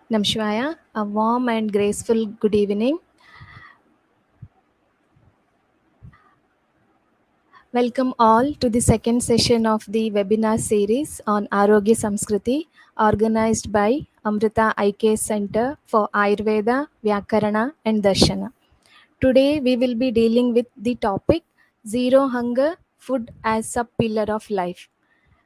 Namshwaya, a warm and graceful good evening. Welcome all to the second session of the webinar series on Arogyasamskriti, organized by Amrita Centre for Ayurveda, Vyakarana and Darshana. Today we will be dealing with the topic Zero Hunger, Food as a Pillar of Life.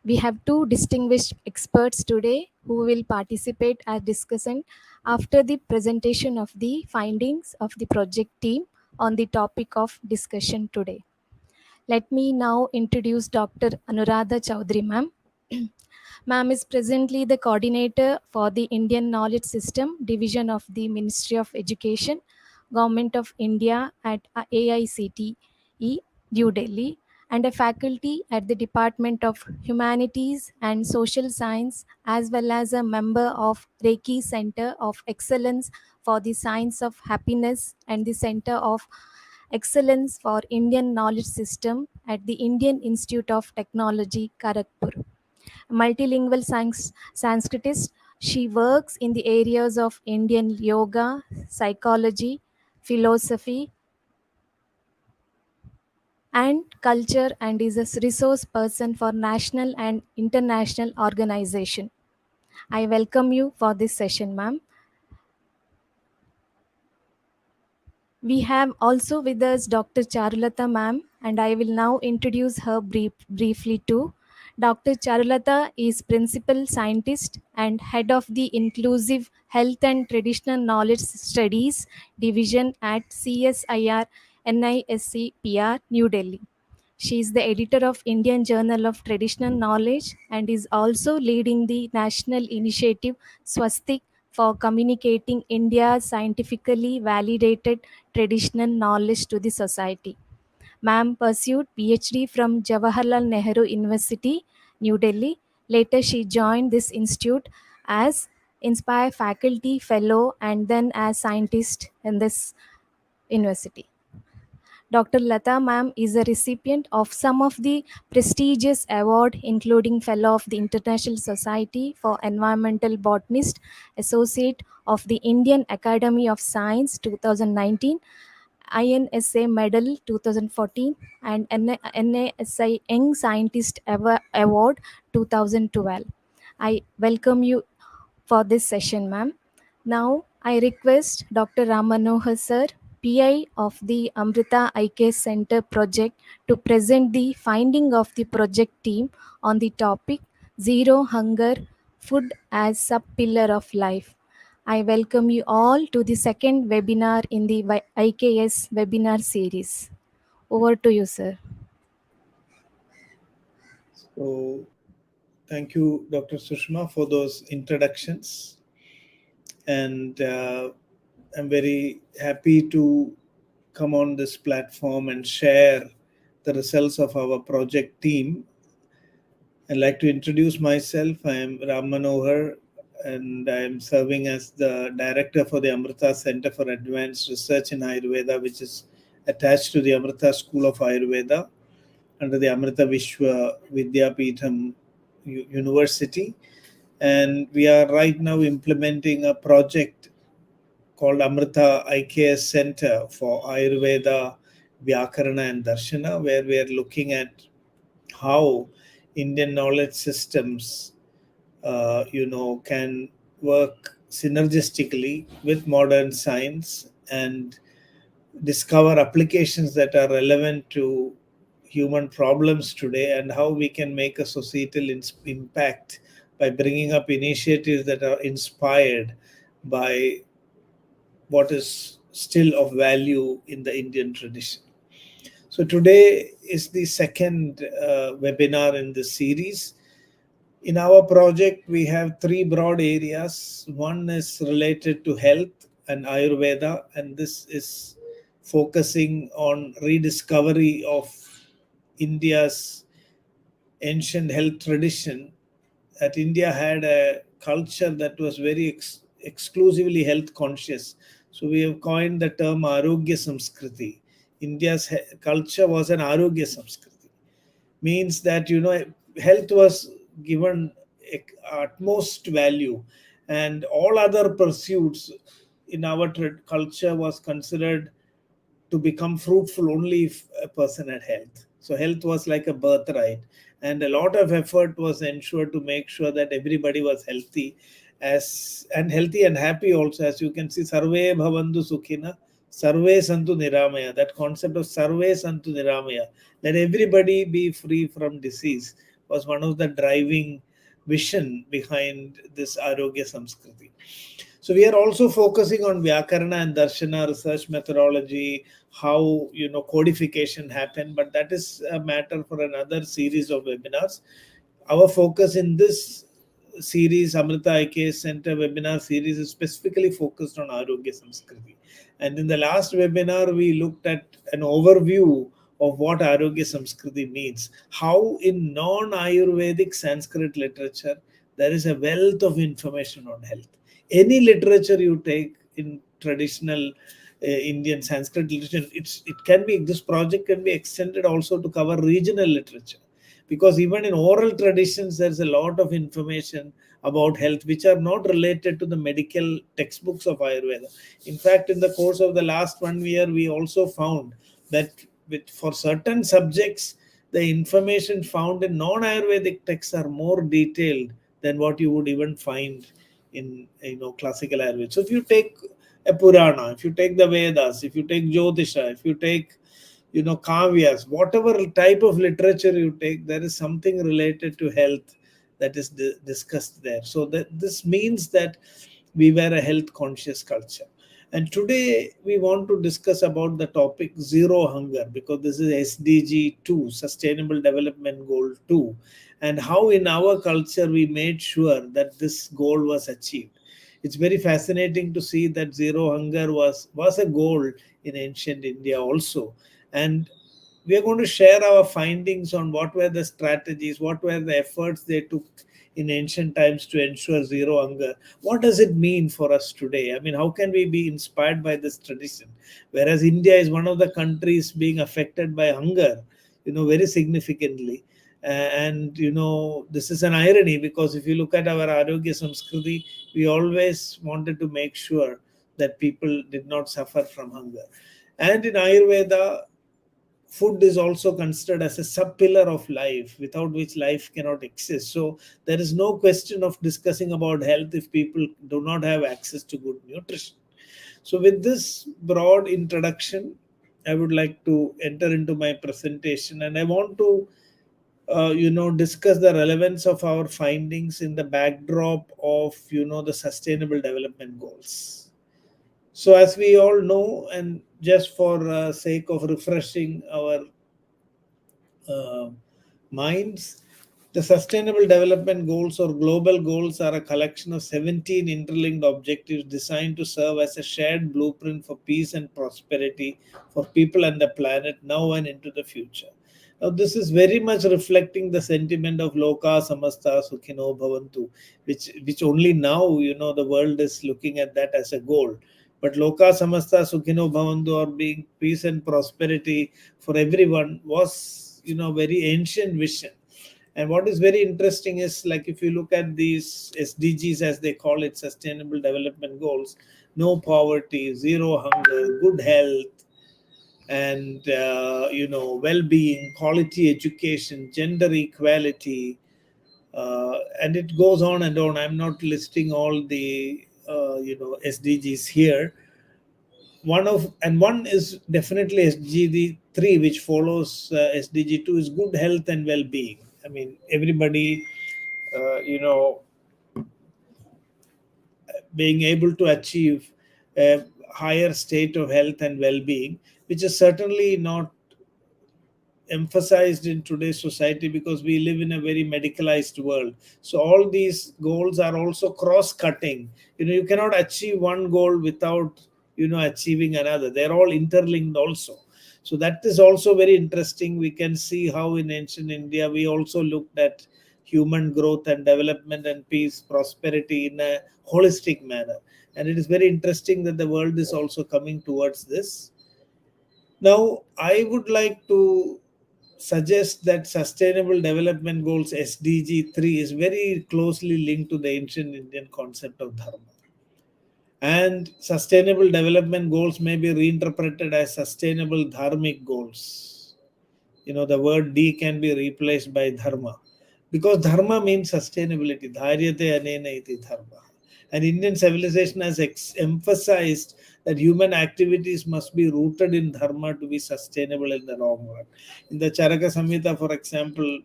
We have two distinguished experts today who will participate as discussant after the presentation of the findings of the project team on the topic of discussion today. Let me now introduce Dr. Anuradha Chaudhary, ma'am. Ma'am is presently the coordinator for the Indian Knowledge System Division of the Ministry of Education, Government of India at AICTE, New Delhi, and a faculty at the Department of Humanities and Social Science, as well as a member of Reiki Center of Excellence for the Science of Happiness and the Center of Excellence for Indian Knowledge System at the Indian Institute of Technology, Kharagpur. Multilingual Sanskritist, she works in the areas of Indian yoga, psychology, philosophy, and culture, and is a resource person for national and international organization. I welcome you for this session, ma'am. We have also with us Dr. Charulata ma'am, and I will now introduce her briefly too. Dr. Charulata is Principal Scientist and Head of the Inclusive Health and Traditional Knowledge Studies Division at CSIR NISC New Delhi. She is the editor of Indian Journal of Traditional Knowledge and is also leading the national initiative Swastik for communicating India's scientifically validated traditional knowledge to the society. Ma'am pursued PhD from Jawaharlal Nehru University, New Delhi. Later, she joined this institute as Inspire Faculty Fellow and then as scientist in this university. Dr. Lata ma'am is a recipient of some of the prestigious award including Fellow of the International Society for Environmental Botanist, Associate of the Indian Academy of Science 2019, INSA Medal 2014 and NASA Young Scientist Award 2012. I welcome you for this session, ma'am. Now, I request Dr. Ramanohar sir, PI of the Amrita Centre project, to present the finding of the project team on the topic Zero Hunger, Food as a Pillar of Life. I welcome you all to the second webinar in the IKS webinar series. Over to you, sir. So, thank you, Dr. Sushma, for those introductions. And I'm very happy to come on this platform and share the results of our project team. I'd like to introduce myself. I am Ram Manohar, and I am serving as the director for the Amrita Centre for Advanced Research in Ayurveda, which is attached to the Amrita School of Ayurveda under the Amrita Vishwa Vidyapeetham University. And we are right now implementing a project called Amrita Centre for Ayurveda, Vyakarana and Darshana, where we are looking at how Indian knowledge systems, can work synergistically with modern science and discover applications that are relevant to human problems today, and how we can make a societal impact by bringing up initiatives that are inspired by what is still of value in the Indian tradition. So today is the second webinar in this series. In our project, we have three broad areas. One is related to health and Ayurveda, and this is focusing on rediscovery of India's ancient health tradition. That India had a culture that was very exclusively health conscious. So we have coined the term Arogyasamskriti. India's culture was an Arogyasamskriti. Means that, health was given utmost value, and all other pursuits in our culture was considered to become fruitful only if a person had health. So health was like a birthright, and a lot of effort was ensured to make sure that everybody was healthy, as and healthy and happy also. As you can see, Sarve Bhavantu Sukhina, Sarve Santu Niramaya. That concept of Sarve Santu Niramaya, let everybody be free from disease, was one of the driving vision behind this Arogya Samskriti. So we are also focusing on Vyakarana and Darshana research methodology, how codification happened, but that is a matter for another series of webinars. Our focus in this series, Amrita IKS Center webinar series, is specifically focused on Arogya Samskriti. And in the last webinar, we looked at an overview of what Arogya Samskriti means, how in non-Ayurvedic Sanskrit literature, there is a wealth of information on health. Any literature you take in traditional Indian Sanskrit literature, it can be, this project can be extended also to cover regional literature, because even in oral traditions there's a lot of information about health which are not related to the medical textbooks of Ayurveda. In fact, in the course of the last 1 year, we also found that for certain subjects, the information found in non-Ayurvedic texts are more detailed than what you would even find in classical Ayurveda. So if you take a Purana, if you take the Vedas, if you take Jyotisha, if you take kavyas, whatever type of literature you take, there is something related to health that is discussed there. So that this means that we were a health conscious culture. And today we want to discuss about the topic zero hunger, because this is SDG 2, Sustainable Development Goal 2, and how in our culture we made sure that this goal was achieved. It's very fascinating to see that zero hunger was a goal in ancient India also. And we are going to share our findings on what were the strategies, what were the efforts they took in ancient times to ensure zero hunger. What does it mean for us today? I mean, how can we be inspired by this tradition? Whereas India is one of the countries being affected by hunger, very significantly. And this is an irony, because if you look at our Arogya Samskriti, we always wanted to make sure that people did not suffer from hunger. And in Ayurveda, food is also considered as a sub pillar of life, without which life cannot exist. So there is no question of discussing about health if people do not have access to good nutrition. So with this broad introduction, I would like to enter into my presentation, and I want to discuss the relevance of our findings in the backdrop of the sustainable development goals. So as we all know, and just for sake of refreshing our uh, minds, the Sustainable Development Goals or global goals are a collection of 17 interlinked objectives designed to serve as a shared blueprint for peace and prosperity for people and the planet now and into the future. Now, this is very much reflecting the sentiment of Loka Samasta Sukhino Bhavantu, which only now, the world is looking at that as a goal. But Loka Samasta Sukhino Bhavantu, or being peace and prosperity for everyone, was, very ancient vision. And what is very interesting is, like, if you look at these SDGs, as they call it, Sustainable Development Goals, no poverty, zero hunger, good health, and well-being, quality education, gender equality, and it goes on and on. I'm not listing all the SDGs here. One is definitely SDG 3, which follows SDG 2, is good health and well-being. I mean, everybody being able to achieve a higher state of health and well-being, which is certainly not emphasized in today's society, because we live in a very medicalized world. So all these goals are also cross cutting. You cannot achieve one goal without achieving another. They're all interlinked also. So that is also very interesting. We can see how in ancient India we also looked at human growth and development and peace, prosperity in a holistic manner. And it is very interesting that the world is also coming towards this. Now, I would like to suggests that Sustainable Development Goals SDG 3 is very closely linked to the ancient Indian concept of dharma. And Sustainable Development Goals may be reinterpreted as Sustainable Dharmic Goals. The word D can be replaced by dharma, because dharma means sustainability. Dharyate anena iti dharma. And Indian civilization has emphasized that human activities must be rooted in dharma to be sustainable in the long run. In the Charaka Samhita, for example,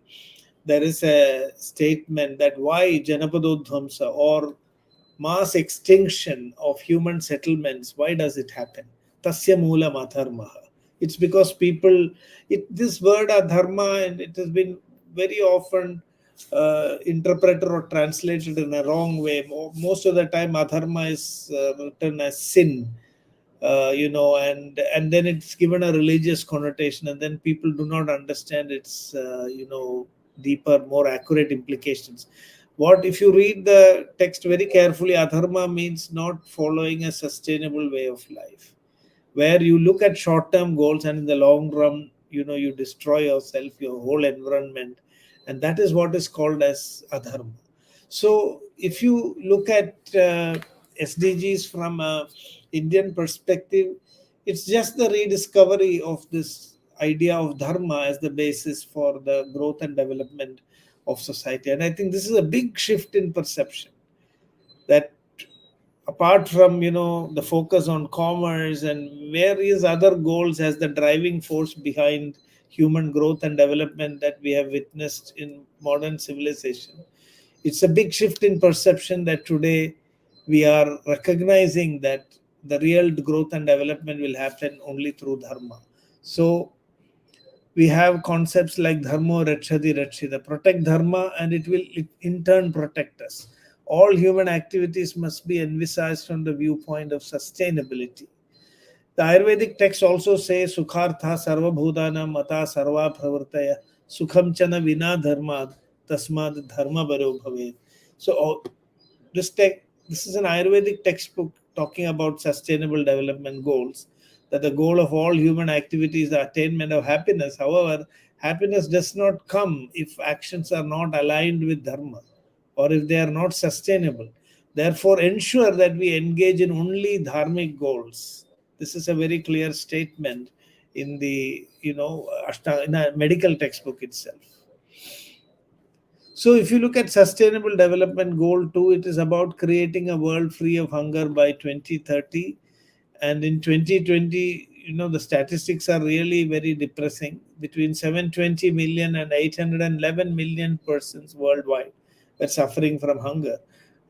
there is a statement that why Janapadodhamsa, or mass extinction of human settlements, why does it happen? Tasya moolam adharmaha. It's because people, this word adharma, and it has been very often interpreted or translated in a wrong way. Most of the time, adharma is written as sin, and then it's given a religious connotation, and then people do not understand its deeper, more accurate implications. What if you read the text very carefully? Adharma means not following a sustainable way of life, where you look at short-term goals, and in the long run, you destroy yourself, your whole environment, and that is what is called as adharma. So if you look at SDGs from a Indian perspective, it's just the rediscovery of this idea of dharma as the basis for the growth and development of society. And I think this is a big shift in perception, that apart from the focus on commerce and various other goals as the driving force behind human growth and development that we have witnessed in modern civilization, it's a big shift in perception that today we are recognizing that the real growth and development will happen only through dharma. So we have concepts like dharma rakshati rakshita, protect dharma and it will in turn protect us. All human activities must be envisaged from the viewpoint of sustainability. The Ayurvedic text also says sukhartha sarva bhutana mata sarva pravartaya sukham chana vina dharma tasmad dharma baro bhavet. So this is an Ayurvedic textbook talking about sustainable development goals, that the goal of all human activities is the attainment of happiness. However, happiness does not come if actions are not aligned with dharma, or if they are not sustainable. Therefore, ensure that we engage in only dharmic goals. This is a very clear statement in the in a medical textbook itself. So, if you look at Sustainable Development Goal 2, it is about creating a world free of hunger by 2030. And in 2020, the statistics are really very depressing. Between 720 million and 811 million persons worldwide were suffering from hunger,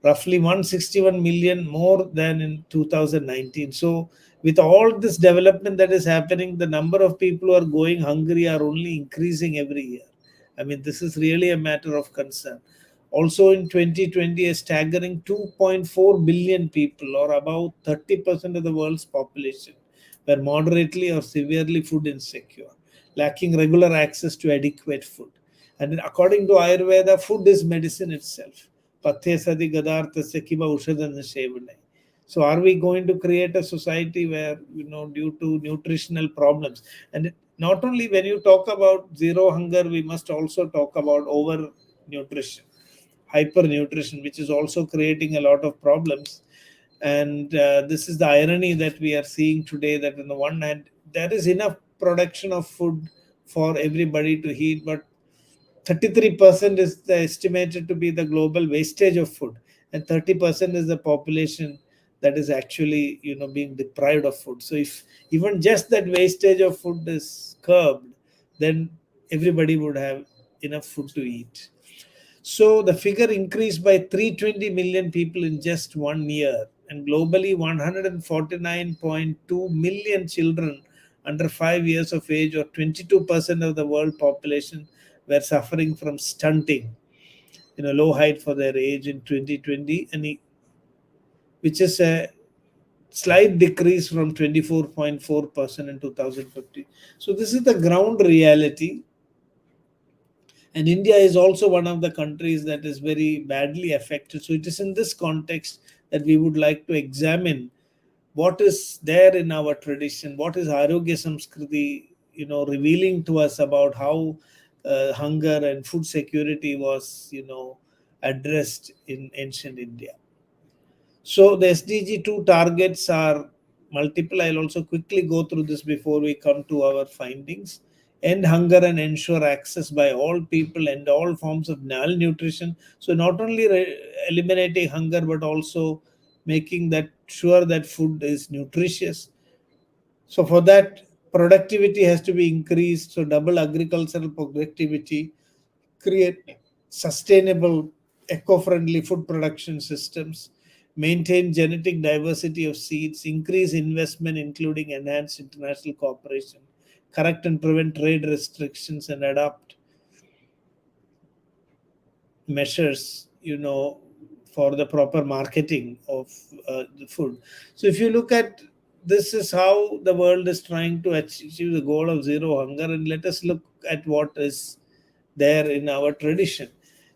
roughly 161 million more than in 2019. So, with all this development that is happening, the number of people who are going hungry are only increasing every year. I mean, this is really a matter of concern. Also, in 2020, a staggering 2.4 billion people, or about 30% of the world's population, were moderately or severely food insecure, lacking regular access to adequate food. And according to Ayurveda, food is medicine itself. Pathe sati gadarthasya kiva ushadana sevanai. So, are we going to create a society where, due to nutritional problems, and not only when you talk about zero hunger, we must also talk about over nutrition, hypernutrition, which is also creating a lot of problems. And this is the irony that we are seeing today, that on the one hand, there is enough production of food for everybody to eat, but 33% is the estimated to be the global wastage of food, and 30% is the population that is actually being deprived of food. So if even just that wastage of food is curbed, then everybody would have enough food to eat. So the figure increased by 320 million people in just 1 year, and globally 149.2 million children under 5 years of age, or 22% of the world population, were suffering from stunting, low height for their age in 2020, which is a slight decrease from 24.4% in 2050. So this is the ground reality. And India is also one of the countries that is very badly affected. So it is in this context that we would like to examine what is there in our tradition, what is Arogyasamskriti, revealing to us about how hunger and food security was addressed in ancient India. So the SDG 2 targets are multiple. I'll also quickly go through this before we come to our findings. End hunger and ensure access by all people and all forms of malnutrition. So not only eliminating hunger, but also making that sure that food is nutritious. So for that, productivity has to be increased. So double agricultural productivity, create sustainable, eco-friendly food production systems, maintain genetic diversity of seeds, increase investment, including enhanced international cooperation, correct and prevent trade restrictions, and adopt measures, for the proper marketing of the food. So if you look at, this is how the world is trying to achieve the goal of zero hunger, and let us look at what is there in our tradition.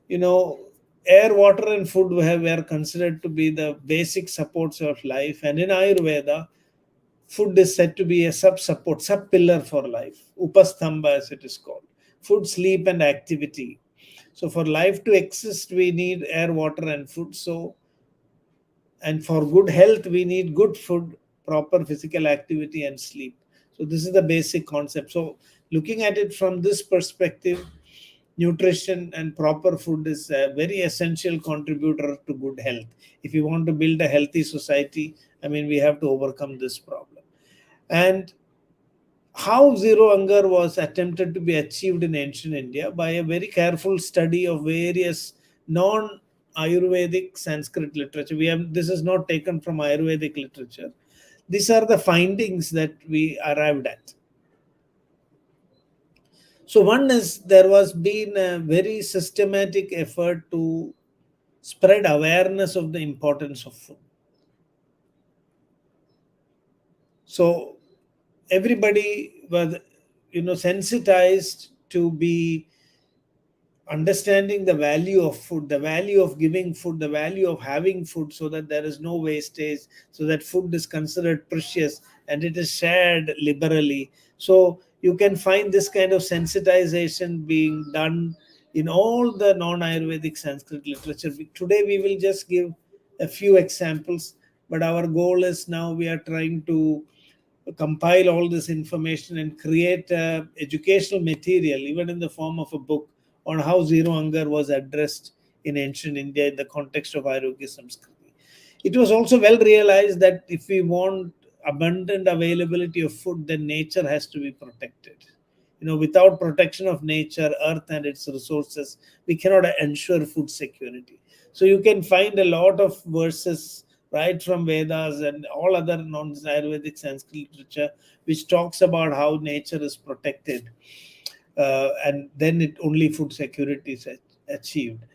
You know, air, water, and food were considered to be the basic supports of life, and in Ayurveda, food is said to be a sub-support, sub-pillar for life, upastamba as it is called. Food, sleep, and activity. So for life to exist, we need air, water, and food. So, and for good health, we need good food, proper physical activity, and sleep. So this is the basic concept. So looking at it from this perspective, nutrition and proper food is a very essential contributor to good health. If you want to build a healthy society, I mean, we have to overcome this problem. And how zero hunger was attempted to be achieved in ancient India by a very careful study of various non Ayurvedic Sanskrit literature. We have, this is not taken from Ayurvedic literature. These are the findings that we arrived at. So one is, there was been a very systematic effort to spread awareness of the importance of food. So everybody was, sensitized to be understanding the value of food, the value of giving food, the value of having food, so that there is no wastage, so that food is considered precious and it is shared liberally. So you can find this kind of sensitization being done in all the non-Ayurvedic Sanskrit literature. Today we will just give a few examples, but our goal is, now we are trying to compile all this information and create educational material, even in the form of a book, on how zero hunger was addressed in ancient India in the context of Arogyasamskriti. It was also well realized that if we want abundant availability of food, then nature has to be protected. Without protection of nature, earth, and its resources, we cannot ensure food security. So you can find a lot of verses right from Vedas and all other non-Ayurvedic Sanskrit literature, which talks about how nature is protected, and then it only food security is achieved.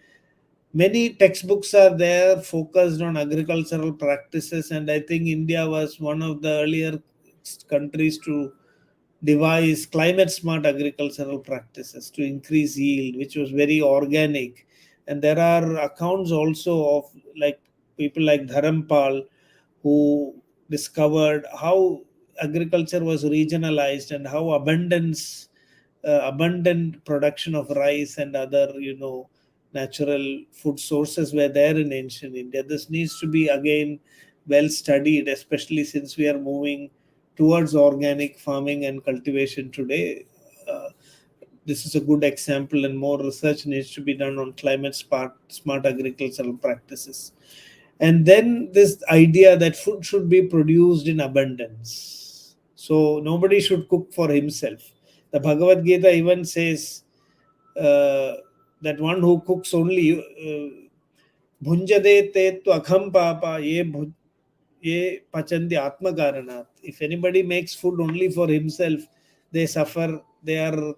Many textbooks are there focused on agricultural practices, and I think India was one of the earlier countries to devise climate smart agricultural practices to increase yield, which was very organic. And there are accounts also of, like, people like Dharampal, who discovered how agriculture was regionalized and how abundant production of rice and other natural food sources were there in ancient India. This needs to be again well studied, especially since we are moving towards organic farming and cultivation today. Uh, this is a good example, and more research needs to be done on climate smart agricultural practices. And then this idea that food should be produced in abundance. So nobody should cook for himself. The Bhagavad Gita even says that one who cooks only bhunjade te tu akham papa ye pachandi atma karanat. If anybody makes food only for himself, they suffer. They are,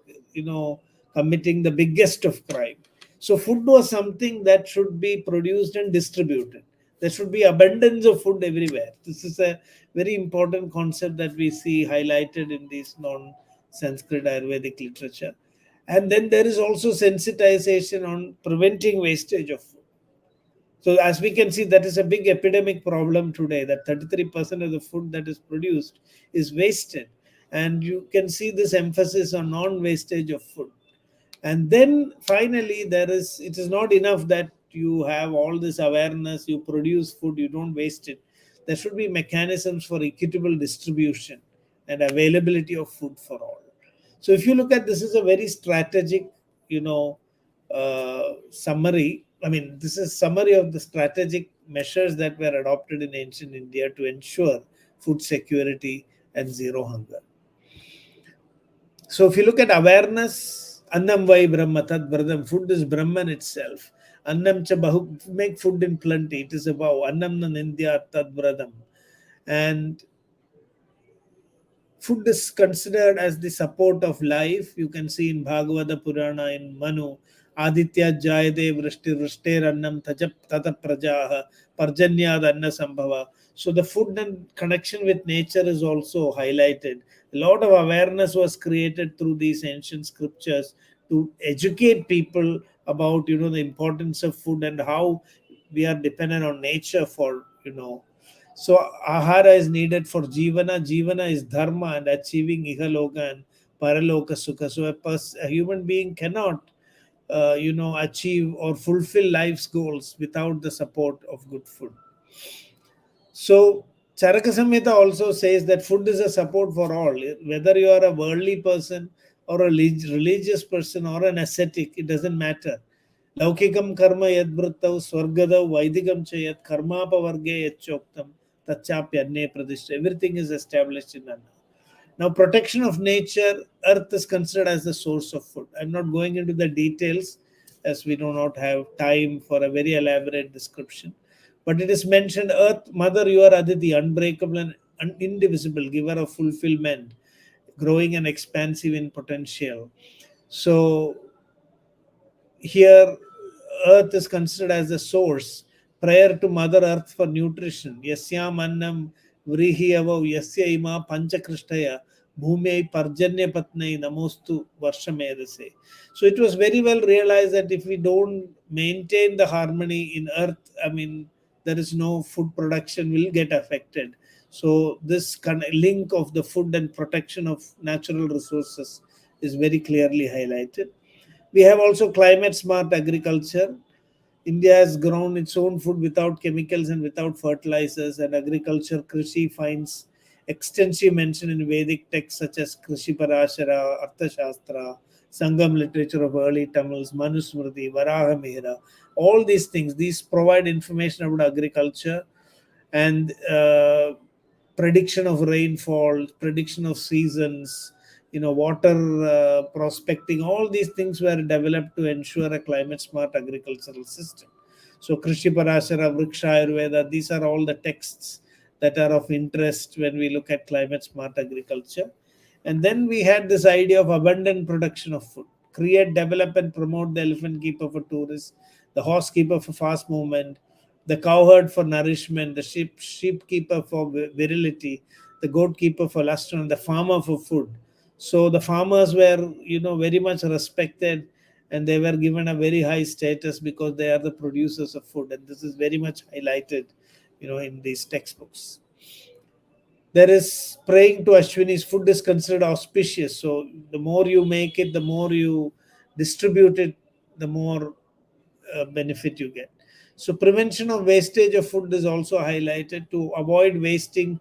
committing the biggest of crime. So food was something that should be produced and distributed. There should be abundance of food everywhere. This is a very important concept that we see highlighted in these non-Sanskrit Ayurvedic literature. And then there is also sensitization on preventing wastage of food. So as we can see, that is a big epidemic problem today, that 33% of the food that is produced is wasted. And you can see this emphasis on non-wastage of food. And then finally, it is not enough that you have all this awareness, you produce food, you don't waste it. There should be mechanisms for equitable distribution and availability of food for all. So if you look at this, is a very strategic, you know, summary. I mean, this is summary of the strategic measures that were adopted in ancient India to ensure food security and zero hunger. So if you look at awareness, Annam vai Brahma Tad Vradam, food is Brahman itself. Annam cha bahu, make food in plenty. It is a vow. Annam na nindya Tad Vradam. And food is considered as the support of life. You can see in Bhagavata Purana, in Manu, Aditya Jayade Vrishti Vrishter Annam Tajap Tata Prajaha Parjanyad Anna Sambhava. So the food and connection with nature is also highlighted. A lot of awareness was created through these ancient scriptures to educate people about, the importance of food and how we are dependent on nature for, so ahara is needed for jivana. Jivana is dharma and achieving ihaloka and paraloka sukha. So a human being cannot, achieve or fulfill life's goals without the support of good food. So Charaka Samhita also says that food is a support for all. Whether you are a worldly person or a religious person or an ascetic, it doesn't matter. Laukikam karma yadvruttau swargadau vaidikam cha yad karmapavarge yachoktam tachapyanne pradishta. Everything is established in Anna. Now, protection of nature, earth is considered as the source of food. I'm not going into the details as we do not have time for a very elaborate description. But it is mentioned, Earth, Mother, you are Aditi, unbreakable and indivisible, giver of fulfillment, growing and expansive in potential. So here, Earth is considered as the source, prior to Mother Earth for nutrition. Yasyam annam vrihi avav yasya ima panchakrishtaya bhumyai parjanya patnai namostu varshamedase. So it was very well realized that if we don't maintain the harmony in Earth, I mean, there is no food production will get affected. So this kind of link of the food and protection of natural resources is very clearly highlighted. We have also climate smart agriculture. India has grown its own food without chemicals and without fertilizers, and agriculture, Krishi, finds extensive mention in Vedic texts such as Krishi Parashara, Arthashastra, Sangam literature of early Tamils, Manusmriti, Varaha Mihra. All these things, these provide information about agriculture and prediction of rainfall, prediction of seasons, water prospecting. All these things were developed to ensure a climate smart agricultural system. So Krishi Parashara, Vriksha Ayurveda, these are all the texts that are of interest when we look at climate smart agriculture. And then we had this idea of abundant production of food. Create, develop, and promote the elephant keeper for tourists, the horse keeper for fast movement, the cowherd for nourishment, the sheep keeper for virility, the goat keeper for luster, and the farmer for food. So the farmers were, very much respected, and they were given a very high status because they are the producers of food, and this is very much highlighted, in these textbooks. There is praying to Ashwini's. Food is considered auspicious. So the more you make it, the more you distribute it, the more benefit you get. So prevention of wastage of food is also highlighted. To avoid wasting,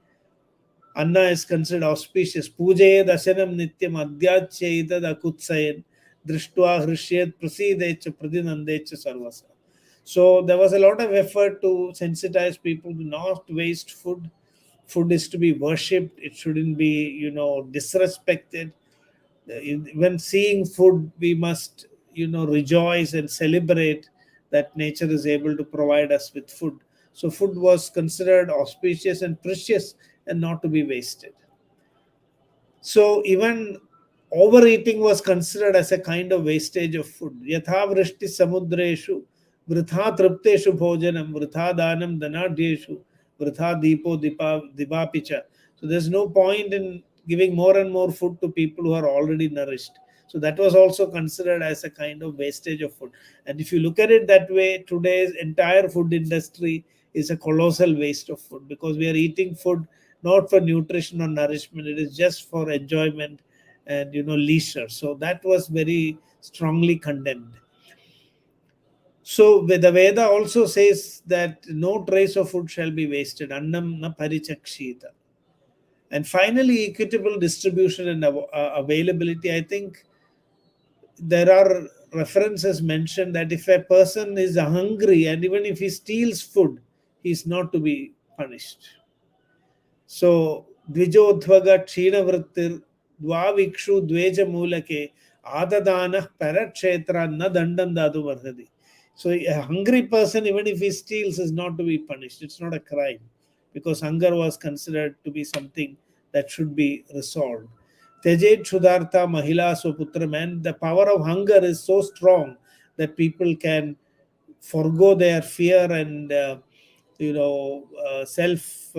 Anna is considered auspicious. Pujaye dasanam nityam adhyachayita akutsayan drishtva hrishyet prasidecha pradinandecha sarvasa. So there was a lot of effort to sensitize people to not waste food. Food is to be worshipped. It shouldn't be, disrespected. When seeing food, we must, rejoice and celebrate that nature is able to provide us with food. So food was considered auspicious and precious and not to be wasted. So even overeating was considered as a kind of wastage of food. Yatha vrishti samudreshu vritha tripteshu bhojanam vritha danam danadyeshu vritha dipo dipapicha. So there's no point in giving more and more food to people who are already nourished. So that was also considered as a kind of wastage of food. And if you look at it that way, today's entire food industry is a colossal waste of food because we are eating food not for nutrition or nourishment. It is just for enjoyment and leisure. So that was very strongly condemned. So the Veda also says that no trace of food shall be wasted. Annam na parichakshita. And finally, equitable distribution and availability. I think there are references mentioned that if a person is hungry and even if he steals food, he is not to be punished. So, Dvijodhvaga Kshinavrittir Dvavikshu Dveja Mulake Adadana Parakshetra Na Dandam Dadu Vardhadi. So, a hungry person, even if he steals, is not to be punished. It's not a crime because hunger was considered to be something that should be resolved. Tejet Shudartha Mahila Swaputram, and the power of hunger is so strong that people can forgo their fear and self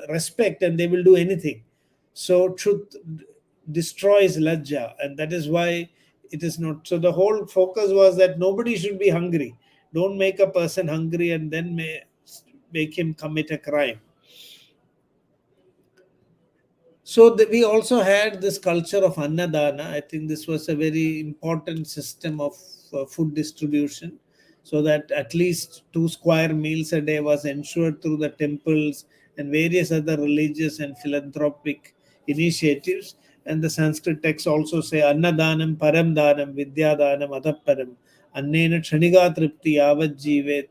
respect, and they will do anything. So truth destroys lajja, and that is why it is not. So the whole focus was that nobody should be hungry. Don't make a person hungry and then make him commit a crime. So we also had this culture of annadana. I think this was a very important system of food distribution, so that at least 2 square meals a day was ensured through the temples and various other religious and philanthropic initiatives. And the Sanskrit texts also say annadanam param danam vidyadanam adaparam annena kshanika tripti yavat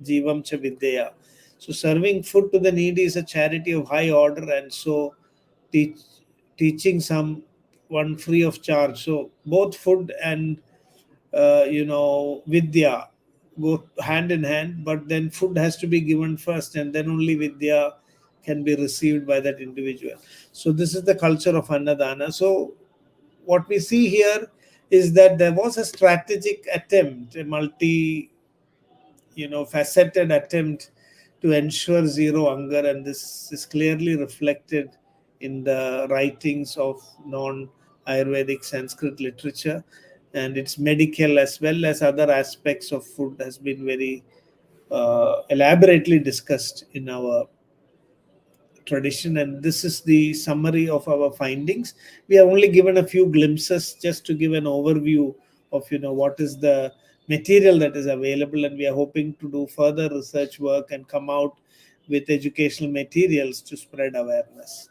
jivam cha vidya. So serving food to the needy is a charity of high order, and so teach, teaching someone free of charge. So both food and vidya go hand in hand, but then food has to be given first, and then only vidya can be received by that individual. So this is the culture of annadana. So what we see here is that there was a strategic attempt, a multi faceted attempt to ensure zero hunger, and this is clearly reflected in the writings of non Ayurvedic Sanskrit literature, and its medical as well as other aspects of food has been very elaborately discussed in our tradition. And this is the summary of our findings. We have only given a few glimpses just to give an overview of what is the material that is available, and we are hoping to do further research work and come out with educational materials to spread awareness.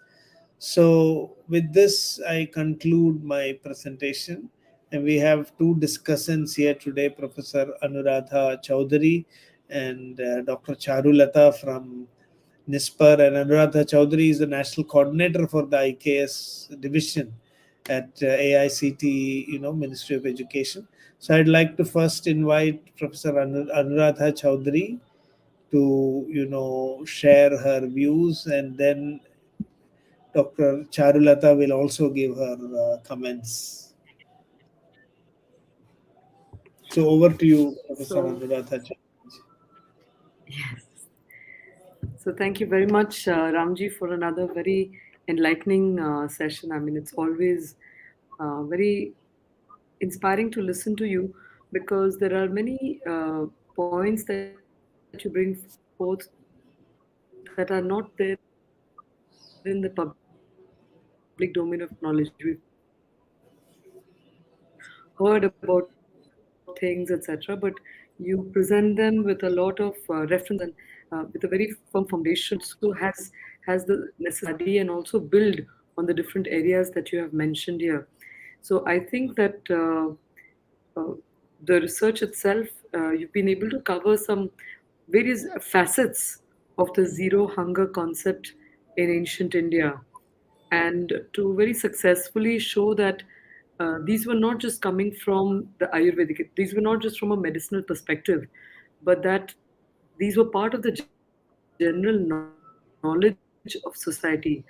So with this I conclude my presentation, and we have two discussants here today, Professor Anuradha Chaudhary and Dr. Charulata from NISPER, and Anuradha Chaudhary is the national coordinator for the IKS division at AICTE, Ministry of Education. So I'd like to first invite Professor Anuradha Chaudhary to, share her views, and then Dr. Charulata will also give her comments. So over to you, Professor So, Anuradha Chaudhary. yes. So, thank you very much, Ramji, for another very enlightening session. I mean, it's always very inspiring to listen to you because there are many points that you bring forth that are not there in the public domain of knowledge. We've heard about things, etc., but you present them with a lot of references and with a very firm foundation, and with a very foundation that also has the necessity to study and also build on the different areas that you have mentioned here. So I think that uh, the research itself, you've been able to cover some various facets of the zero hunger concept in ancient India, and to very successfully show that these were not just coming from the Ayurvedic, these were not just from a medicinal perspective, but that these were part of the general knowledge of society.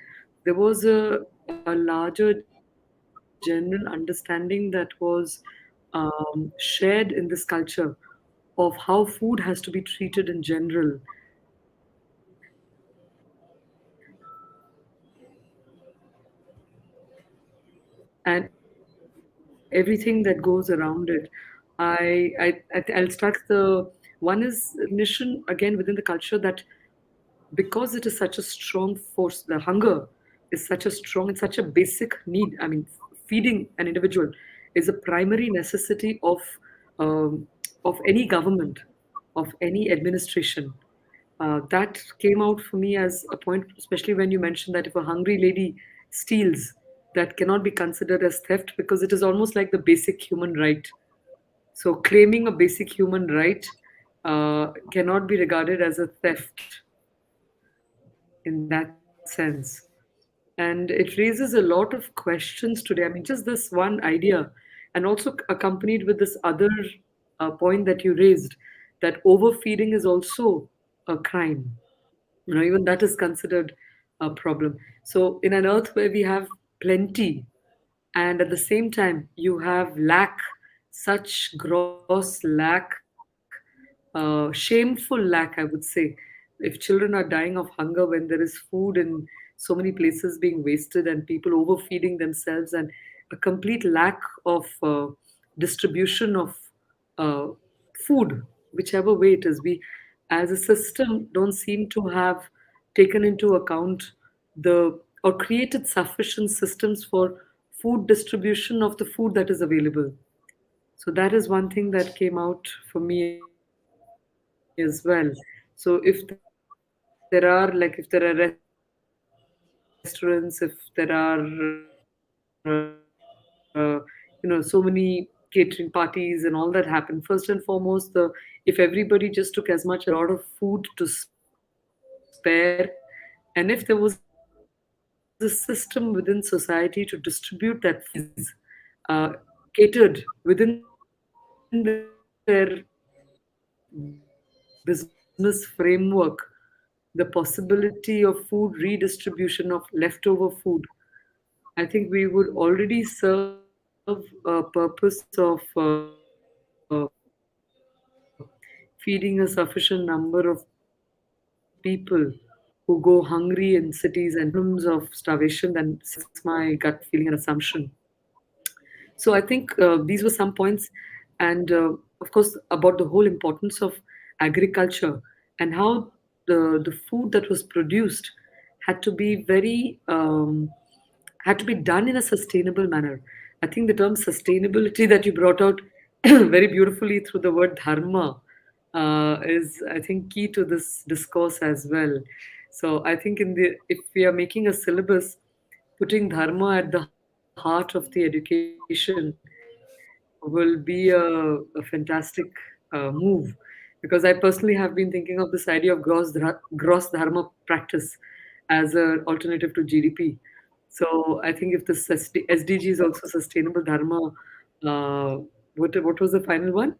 There was a larger general understanding that was shared in this culture of how food has to be treated in general. And everything that goes around it. I'll start with the one is recognition again within the culture that because it is such a strong force. The hunger is such a strong, it's such a basic need. I mean, feeding an individual is a primary necessity of any government, of any administration. That came out for me as a point, especially when you mentioned that if a hungry lady steals, that cannot be considered as theft because it is almost like the basic human right. So claiming a basic human right cannot be regarded as a theft in that sense. And it raises a lot of questions today. I mean, just this one idea, and also accompanied with this other point that you raised, that overfeeding is also a crime. You know, even that is considered a problem. So, in an earth where we have plenty, and at the same time you have lack, such gross lack, shameful lack, I would say. If children are dying of hunger when there is food in so many places being wasted and people overfeeding themselves, and a complete lack of distribution of uh, food, whichever way it is, we as a system don't seem to have taken into account the or created sufficient systems for food distribution of the food that is available. So that is one thing that came out for me as well. So if there are restaurants, if there are so many catering parties and all that happen, first and foremost, if everybody just took as much as possible, there would be a lot of food to spare. And if there was a system within society to distribute that food, catered within their business framework, the possibility of food redistribution of leftover food, I think we would already serve a purpose of feeding a sufficient number of people who go hungry in cities and towns. Problems of starvation, then that's my gut feeling and assumption. So I think these were some points, and of course about the whole importance of agriculture and how the food that was produced had to be very had to be done in a sustainable manner. I think the term sustainability that you brought out very beautifully through the word dharma is, I think, key to this discourse as well. So I think in the if we are making a syllabus, putting dharma at the heart of the education will be a fantastic move, because I personally have been thinking of this idea of gross dharma practice as an alternative to GDP. So I think if this SDG is also sustainable dharma, what was the final one?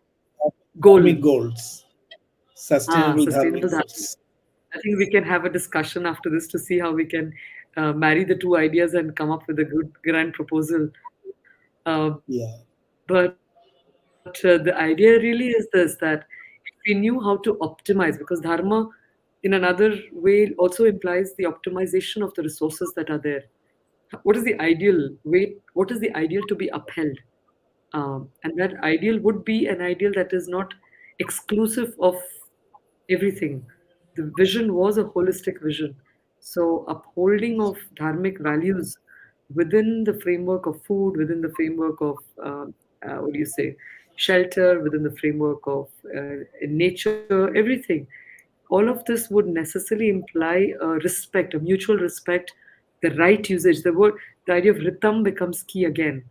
Goal. Dharmic goals, sustainable Sustainable dharmic dharma. goals. I think we can have a discussion after this to see how we can marry the two ideas and come up with a good grand proposal. Yeah. But the idea really is this, that if we knew how to optimize, because dharma in another way also implies the optimization of the resources that are there. What is the ideal way? What is the ideal to be upheld? And that ideal would be an ideal that is not exclusive of everything. The vision was a holistic vision. So, upholding of dharmic values within the framework of food, within the framework of what do you say, shelter, within the framework of nature, everything. All of this would necessarily imply a respect, a mutual respect, the right usage. The idea of rhythm becomes key again.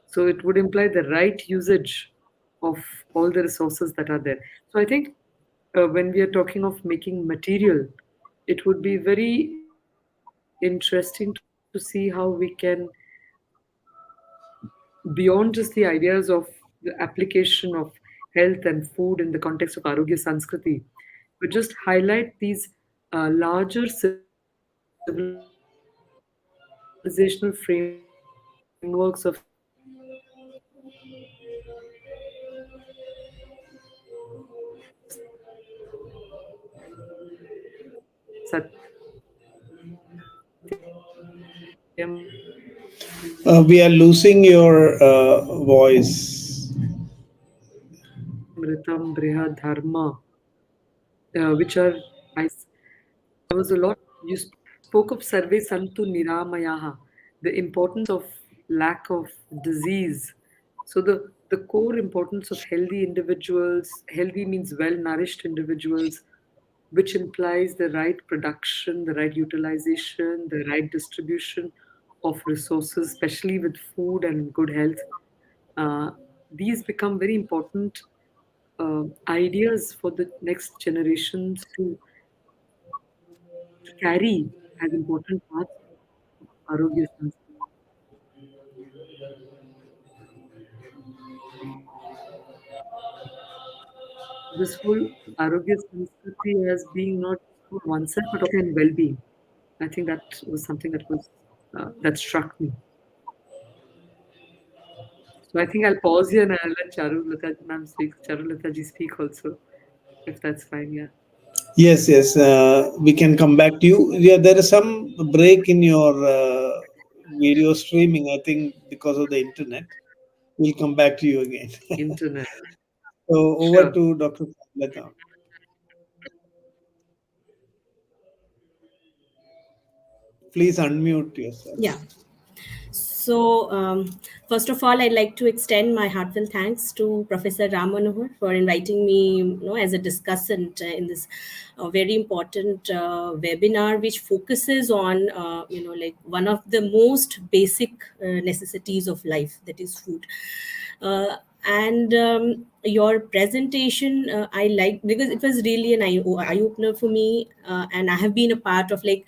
So it would imply the right usage of all the resources that are there. So I think when we are talking of making material, it would be very interesting to see how we can, beyond just the ideas of the application of health and food in the context of Arogya Sanskriti, but just highlight these larger civilizational frameworks of sustainability that We are losing your voice. Amritam Briha Dharma, which are I There was a lot. You spoke of Sarve Santu Niramayaha, the importance of lack of disease. So the core importance of healthy individuals, healthy means well-nourished individuals, which implies the right production, the right utilization, the right distribution of resources, especially with food and good health. Uh, these become very important ideas for the next generations to carry as important parts of Arogya Sanskrit. This whole Arogya Sanskriti as being not for oneself but also in well-being. I think that was something that struck me. So I think I'll pause here and I'll let Charulata ma'am speak, Charulata ji speak also, if that's fine. Yeah. Yes, yes. We can come back to you. Yeah, there is some break in your video streaming, I think, because of the internet. We'll come back to you again. Internet. So over Sure. to Dr. Lata. Please unmute yourself. Yeah. So, first of all, I'd like to extend my heartfelt thanks to Professor Ram Manohar for inviting me, as a discussant in this very important webinar, which focuses on, like one of the most basic necessities of life, that is food. And your presentation I like, because it was really an eye opener for me, and I have been a part of like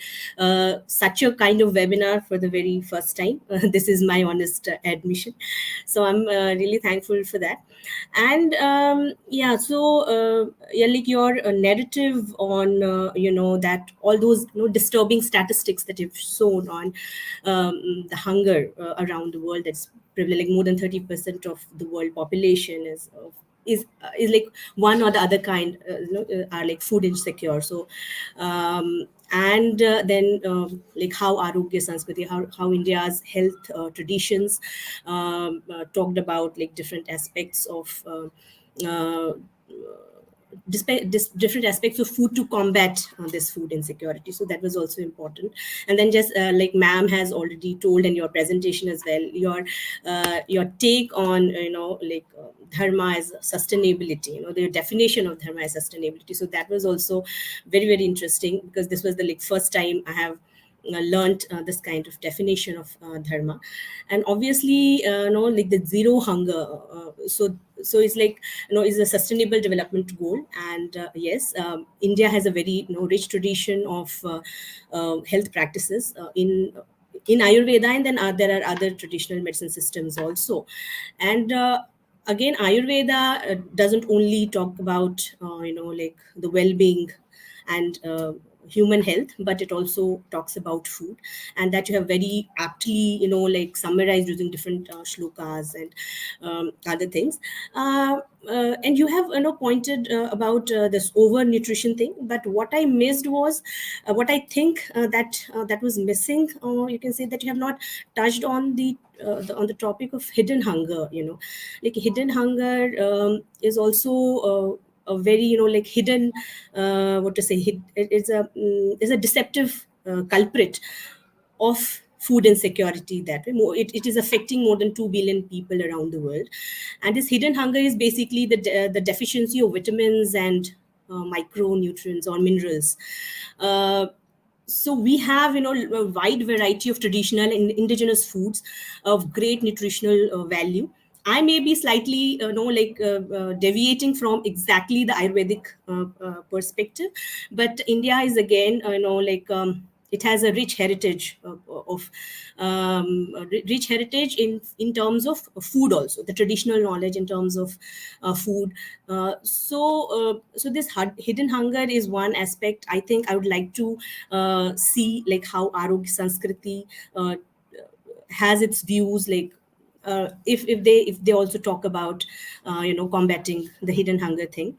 such a kind of webinar for the very first time. This is my honest admission, so I'm really thankful for that. And yeah, so yeah, like your narrative on that all those disturbing statistics that you've shown on the hunger around the world, that's like more than 30% of the world population is like one or the other kind are like food insecure. So and then like how Arogya Sanskriti, how India's health traditions talked about like different aspects of different aspects of food to combat this food insecurity. So that was also important. And then just like ma'am has already told in your presentation as well, your take on like dharma as sustainability, the definition of dharma as sustainability. So that was also very, very interesting, because this was the like first time I have learned this kind of definition of dharma. And obviously like the zero hunger, so it's like is a sustainable development goal. And yes, India has a very rich tradition of health practices in Ayurveda, and then there are other traditional medicine systems also. And again, Ayurveda doesn't only talk about like the well-being and human health, but it also talks about food, and that you have very aptly like summarized using different shlokas and other things. And you have pointed about this over nutrition thing, but what I missed was what I think that was missing, or you can say that you have not touched on on the topic of hidden hunger. Like hidden hunger is also a very like hidden what to say is a deceptive culprit of food insecurity. That way it is affecting more than 2 billion people around the world. And this hidden hunger is basically the deficiency of vitamins and micronutrients or minerals. So we have a wide variety of traditional and indigenous foods of great nutritional value. I may be slightly like deviating from exactly the Ayurvedic perspective, but India is again like it has a rich heritage of rich heritage in terms of food, also the traditional knowledge in terms of food. So this hidden hunger is one aspect I think I would like to see, like how Arogya Sanskriti has its views, like if they also talk about combating the hidden hunger thing,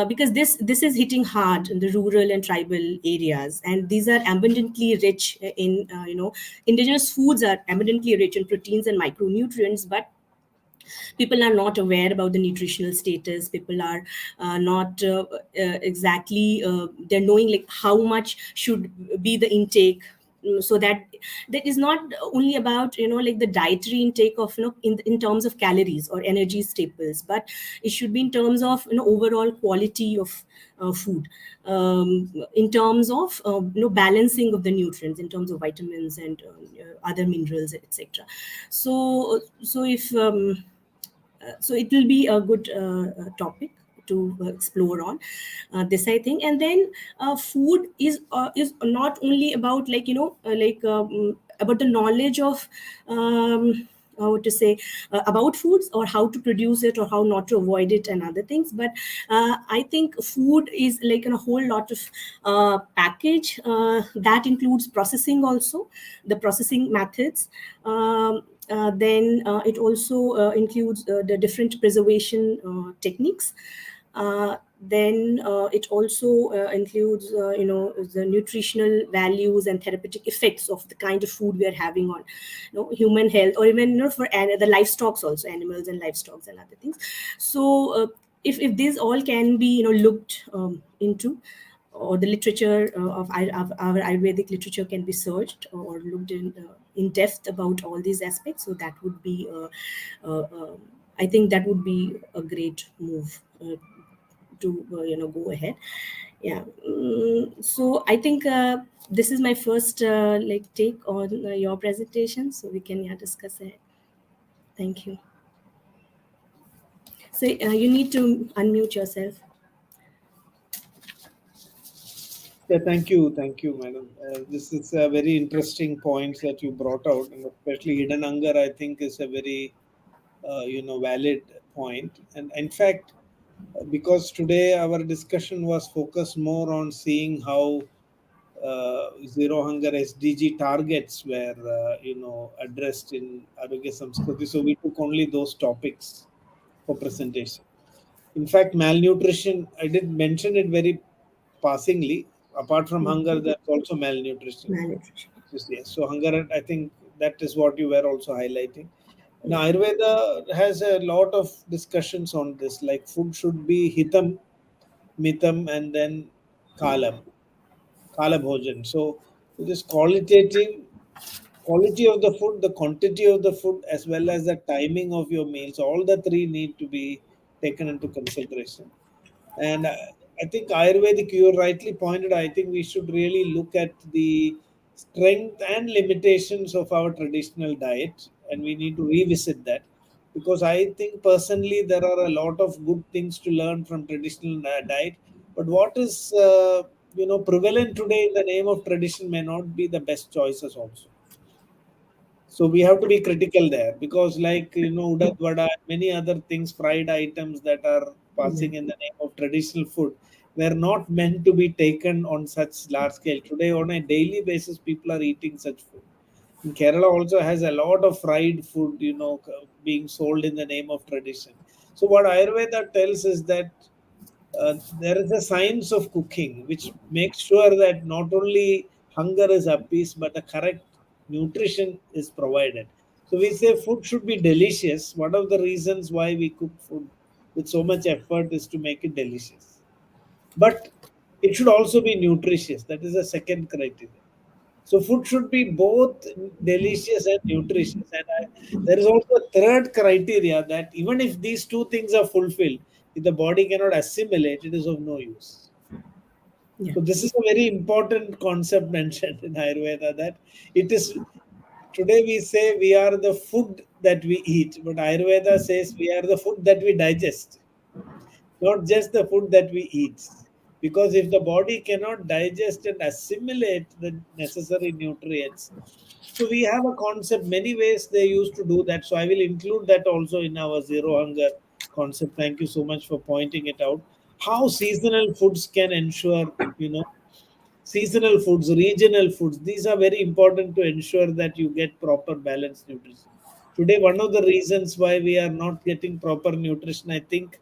because this is hitting hard in the rural and tribal areas, and these are abundantly rich in indigenous foods are abundantly rich in proteins and micronutrients, but People are not aware about the nutritional status. People are not exactly they're knowing like how much should be the intake. So that is not only about like the dietary intake of in terms of calories or energy staples, but it should be in terms of overall quality of food, in terms of balancing of the nutrients, in terms of vitamins and other minerals, etc. So if so it will be a good topic to explore on this, I think. And then food is not only about like about the knowledge of how to say about foods, or how to produce it, or how not to avoid it, and other things. But I think food is like in a whole lot of package that includes processing also, the processing methods. Then it also includes the different preservation techniques. Then it also includes the nutritional values and therapeutic effects of the kind of food we are having on human health, or even for the livestock also, animals and livestock and other things. So if these all can be looked into, or the literature of our Ayurvedic literature can be searched or looked in depth about all these aspects. So that would be, I think that would be a great move to go ahead. Yeah. So I think this is my first like take on your presentation. So we can discuss it. Thank you. So you need to unmute yourself. Yeah, thank you, madam. This is a very interesting points that you brought out, and especially hidden hunger, I think, is a very valid point. And in fact, because today our discussion was focused more on seeing how zero hunger SDG targets were addressed in Arogyasamskriti, so we took only those topics for presentation. In fact, malnutrition, I did mention it very passingly. Apart from hunger, there's also malnutrition. Malnutrition. Yes. So hunger, I think that is what you were also highlighting. Yeah. Now, Ayurveda has a lot of discussions on this, like food should be hitam, mitam, and then kalam, kala bhojan. So it is qualitative, quality of the food, the quantity of the food, as well as the timing of your meals. All the three need to be taken into consideration. And I think Ayurvedic, you rightly pointed, I think we should really look at the strength and limitations of our traditional diet, and we need to revisit that, because I think personally there are a lot of good things to learn from traditional diet. But what is prevalent today in the name of tradition may not be the best choices also. So we have to be critical there, because, like, udad vada, many other things, fried items that are Yeah. passing in the name of traditional food, were not meant to be taken on such large scale. Today, on a daily basis, people are eating such food. And Kerala also has a lot of fried food, being sold in the name of tradition. So what Ayurveda tells is that there is a science of cooking which makes sure that not only hunger is appeased, but the correct nutrition is provided. So we say food should be delicious. One of the reasons why we cook food with so much effort is to make it delicious. But it should also be nutritious. That is the second criteria. So food should be both delicious and nutritious. And there is also a third criteria, that even if these two things are fulfilled, if the body cannot assimilate, it is of no use. Yeah. So this is a very important concept mentioned in Ayurveda, that it is, today we say we are the food that we eat, but Ayurveda says we are the food that we digest, not just the food that we eat. Because if the body cannot digest and assimilate the necessary nutrients, so we have a concept, many ways they used to do that. So I will include that also in our zero hunger concept. Thank you so much for pointing it out. How seasonal foods can ensure, seasonal foods, regional foods, these are very important to ensure that you get proper balanced nutrition. Today, one of the reasons why we are not getting proper nutrition, I think,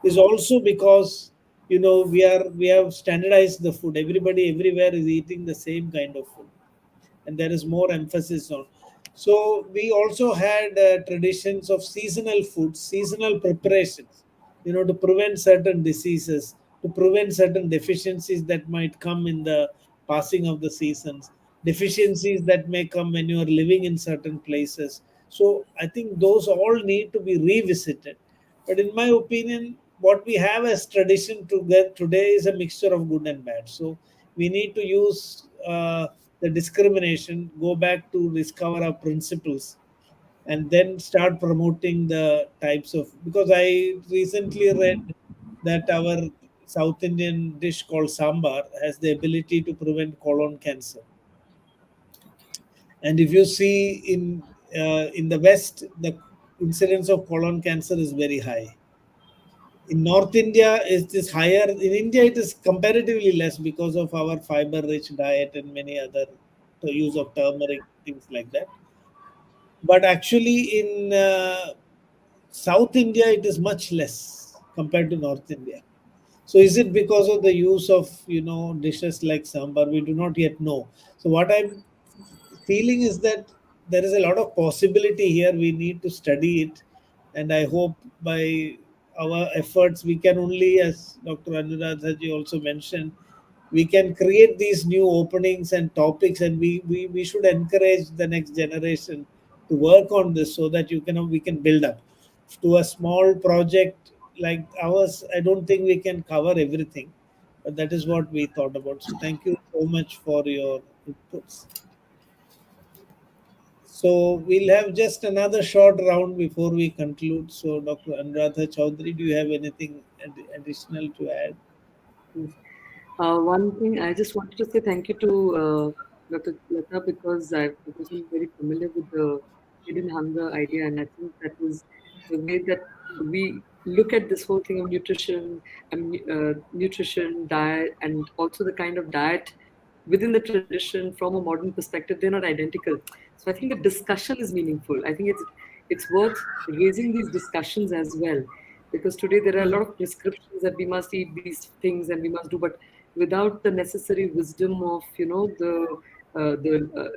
is also because we have standardized the food. Everybody everywhere is eating the same kind of food, and there is more emphasis on. So we also had traditions of seasonal foods, seasonal preparations, to prevent certain diseases, to prevent certain deficiencies that might come in the passing of the seasons, deficiencies that may come when you are living in certain places. So I think those all need to be revisited. But in my opinion, what we have as tradition to get today is a mixture of good and bad. So we need to use the discrimination, go back to discover our principles, and then start promoting the types of. Because I recently read that our South Indian dish called sambar has the ability to prevent colon cancer. And if you see in the West, the incidence of colon cancer is very high. In North India, it is higher. In India, it is comparatively less because of our fiber-rich diet and many other the use of turmeric, things like that. But actually, in South India, it is much less compared to North India. So, is it because of the use of dishes like sambar? We do not yet know. So, what I'm feeling is that there is a lot of possibility here. We need to study it, and I hope by our efforts we can only, as Dr. Anuradha ji also mentioned, we can create these new openings and topics, and we should encourage the next generation to work on this so that we can build up to a small project like ours. I don't think we can cover everything, but that is what we thought about. So thank you so much for your inputs. So we'll have just another short round before we conclude. So Dr. Anuradha Chaudhary, do you have anything additional to add? Yes. One thing I just wanted to say thank you to Dr. Lata because I wasn't very familiar with the hidden hunger idea, and I think that was the way that we look at this whole thing of nutrition and nutrition, diet, and also the kind of diet within the tradition from a modern perspective. They're not identical. So I think the discussion is meaningful. I think it's worth raising these discussions as well, because today there are a lot of prescriptions that we must eat these things and we must do, but without the necessary wisdom of the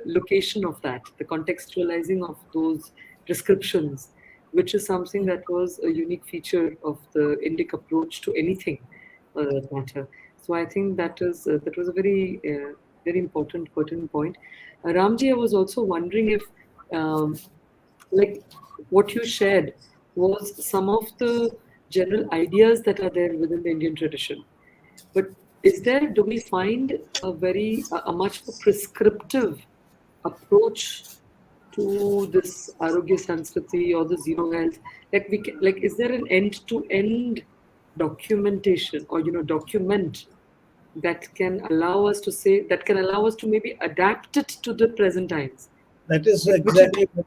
location of that, the contextualizing of those prescriptions, which is something that was a unique feature of the Indic approach to anything that matter. So I think that was a very important pertinent point. Ramji, I was also wondering if um, like what you shared was some of the general ideas that are there within the Indian tradition. But do we find a much more prescriptive approach to this Arogyasamskriti or the zero health? Is there an end-to-end documentation or document that can allow us to maybe adapt it to the present times? That is Like which is exactly what.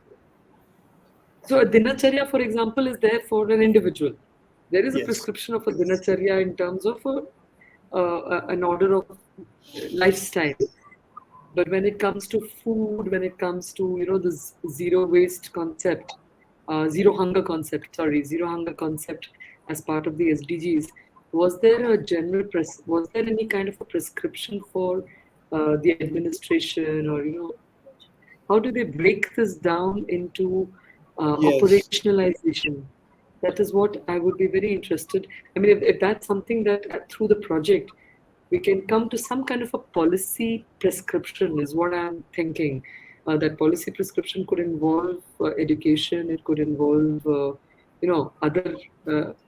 So a dinacharya, for example, is there for an individual. There is a Yes. prescription of a dinacharya in terms of an order of lifestyle. But when it comes to food, when it comes to the zero waste concept, zero hunger concept as part of the SDGs, was there any kind of a prescription for the administration, or how do they break this down into Yes. operationalization? That is what I would be very interested. I mean, if that's something that through the project we can come to some kind of a policy prescription, is what I'm thinking. That policy prescription could involve education, it could involve other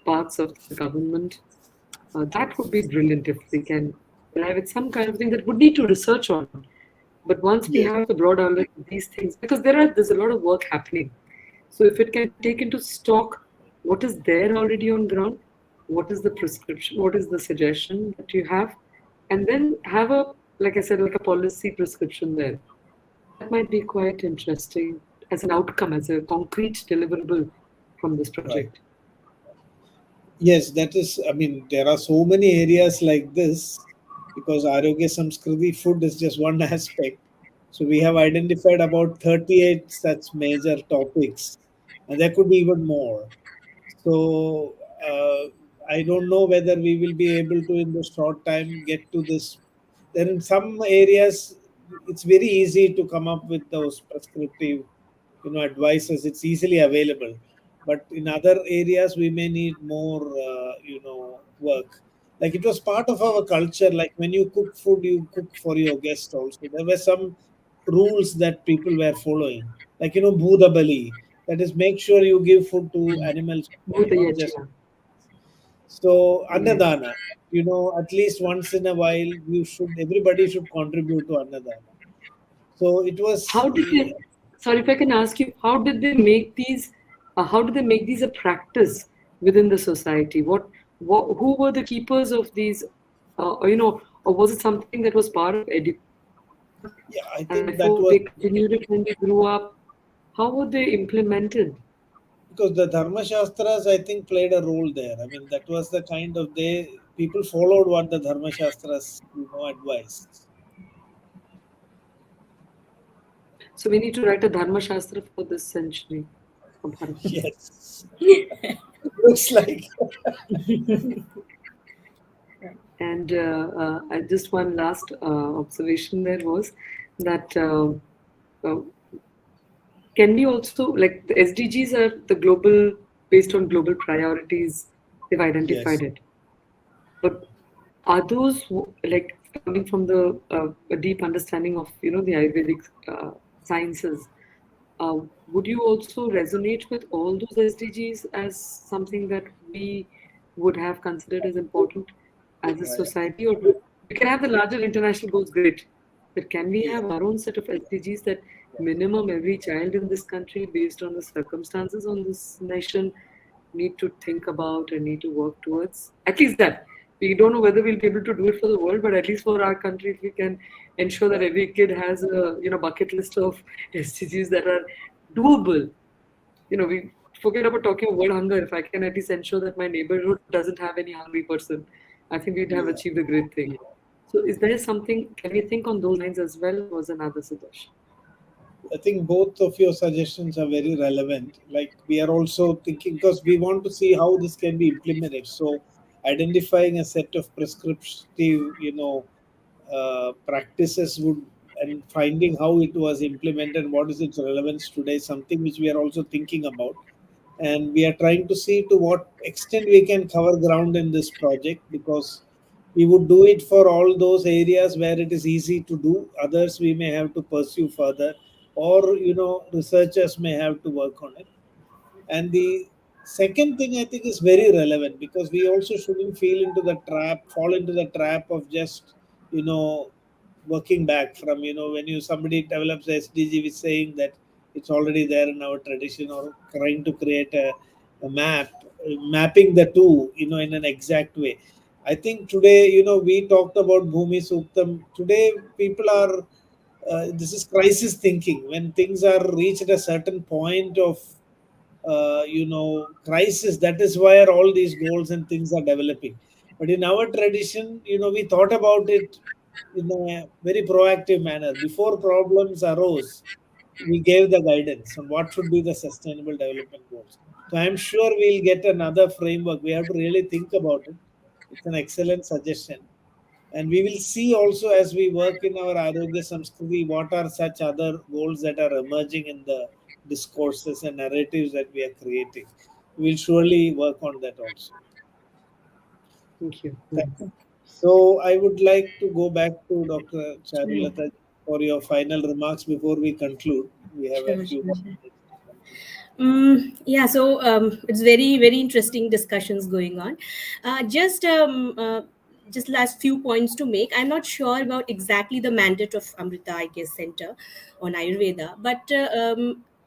parts of the government. That would be brilliant if we can arrive at some kind of thing that would need to research on. But once we Yes. have the broad outline of these things, because there's a lot of work happening. So if it can take into stock what is there already on ground, what is the prescription, what is the suggestion that you have, and then have like I said, like a policy prescription there. That might be quite interesting as an outcome, as a concrete deliverable from this Right. project. Yes, that is. I mean, there are so many areas like this because Arogya Samskriti food is just one aspect. So we have identified about 38 such major topics, and there could be even more. So I don't know whether we will be able to, in the short time, get to this. Then in some areas, it's very easy to come up with those prescriptive. advices. It's easily available, but in other areas we may need more work. Like it was part of our culture. Like when you cook food, you cook for your guests also. There were some rules that people were following, like Buddha Bali, that is, make sure you give food to animals, not just. Bhutayachya. So Yes. Annadana, at least once in a while, everybody should contribute to Annadana. So it was. How did they, sorry if I can ask you, how did they make these, how did they make these a practice within the society? Who were the keepers of these, or was it something that was part of education Yeah, I and think that therefore was they continued it when they grew up? How were they implemented? because the Dharma Shastras, I think, played a role there. I mean, that was the kind of people followed what the Dharma Shastras, advised. So we need to write a Dharma Shastra for this century of Bharat. Yes, looks like. And just one last observation there was that uh, can we also, like the SDGs are the global, based on global priorities, they've Yes, identified it. But are those like coming from the a deep understanding of the Ayurvedic sciences? Would you also resonate with all those SDGs as something that we would have considered as important as a yeah, society? Or we can have the larger international goals, great. But can we yeah, have our own set of SDGs that minimum every child in this country, based on the circumstances on this nation, need to think about and need to work towards? At least that. We don't know whether we'll be able to do it for the world, but at least for our country, if we can ensure that yeah. every kid has a bucket list of SDGs that are doable. We forget about talking about world hunger. If I can at least ensure that my neighborhood doesn't have any hungry person, I think we'd have Yeah. achieved a great thing. So, is there something? Can we think on those lines as well? Was another suggestion. I think both of your suggestions are very relevant. Like we are also thinking because we want to see how this can be implemented. So identifying a set of prescriptive, practices would, and finding how it was implemented, what is its relevance today, something which we are also thinking about. And we are trying to see to what extent we can cover ground in this project, because we would do it for all those areas where it is easy to do. Others we may have to pursue further, or researchers may have to work on it. And the second thing I think is very relevant, because we also shouldn't fall into the trap of just, you know, working back from, when somebody develops SDG with saying that it's already there in our tradition, or trying to create a mapping the two, in an exact way. I think today, we talked about Bhumi Suktam. Today, people are, this is crisis thinking. When things are reached at a certain point of crisis, that is where all these goals and things are developing. But in our tradition, we thought about it in a very proactive manner. Before problems arose, we gave the guidance on what should be the sustainable development goals. So I'm sure we'll get another framework. We have to really think about it. It's an excellent suggestion. And we will see also, as we work in our Arogya Samskriti, what are such other goals that are emerging in the discourses and narratives that we are creating. We'll surely work on that also. Thank you. Thank you. So I would like to go back to Dr. Sure, Charulata for your final remarks before we conclude. We have a sure, few sure, more sure. minutes to conclude. Yeah, so it's very, very interesting discussions going on. Just last few points to make. I'm not sure about exactly the mandate of Amrita, I guess, Center on Ayurveda, but